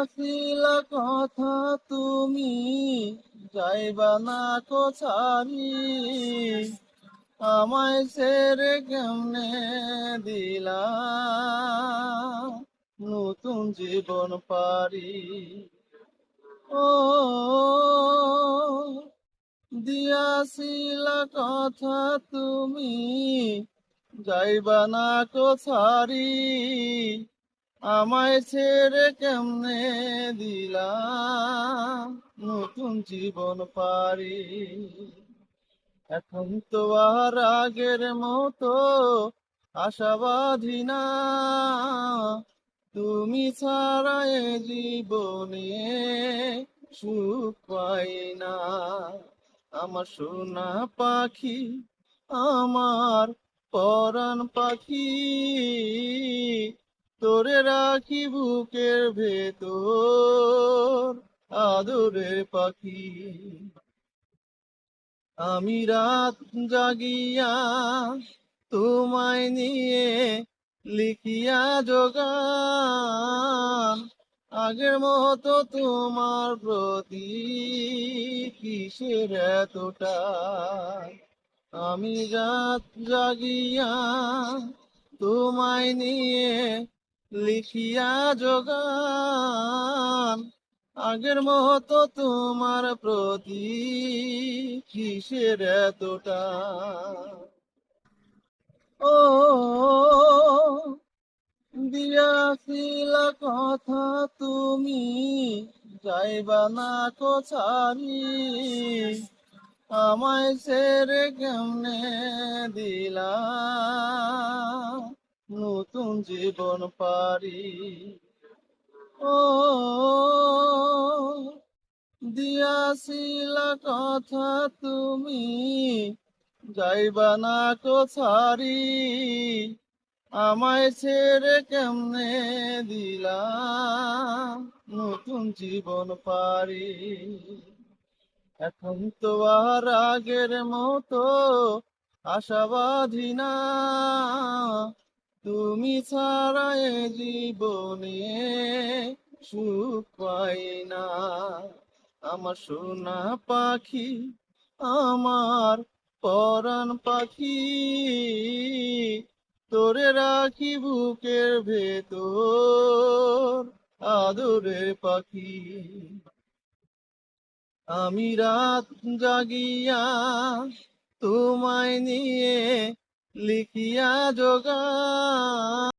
দিয়াছিল কথা তুমি যাইবা না কোথারি, আমায় ছেড়ে কেমনে দিলা নতুন জীবন পারি। ও দিয়াছিল কথা তুমি যাইবা না কোথারি, আমায় ছেড়ে কেমনে দিলা নতুন জীবন পারি। এখন তো আর আগের মতো আশাবাদী না, তুমি ছাড়া এ জীবনে সুখ পাই না। আমার সোনা পাখি, আমার পরাণ পাখি, তোরে রাখি বুকের ভেতর আদরের পাখি। আমি রাত জাগিয়া তোমায় নিয়ে লিখিয়া যোগান, আগের মতো তোমার প্রতি কিসের এতটা। আমি রাত জাগিয়া তোমায় নিয়ে লিখিয়া যোগান, আগের মতো তোমার প্রতি কিসের এতটা। ও দিয়াছিল কথা তুমি যাইবা না কোথারি, আমায় ছেড়ে কেমনে দিলা নতুন জীবন পারি। ও দিয়াছিল কথা তুমি যাইবা না কোথারি, আমায় ছেড়ে কেমনে দিলা নতুন জীবন পারি। এখন তো আর আগের মতো আশাবাদী না, তুমি ছাড়া এ জীবনে সুখ পাই না। আমার সোনা পাখি, আমার পরাণ পাখি, তোরে রাখি বুকের ভেতর আদরের পাখি। আমি রাত জাগিয়া তোমায় নিয়ে লিখিয়া যোগা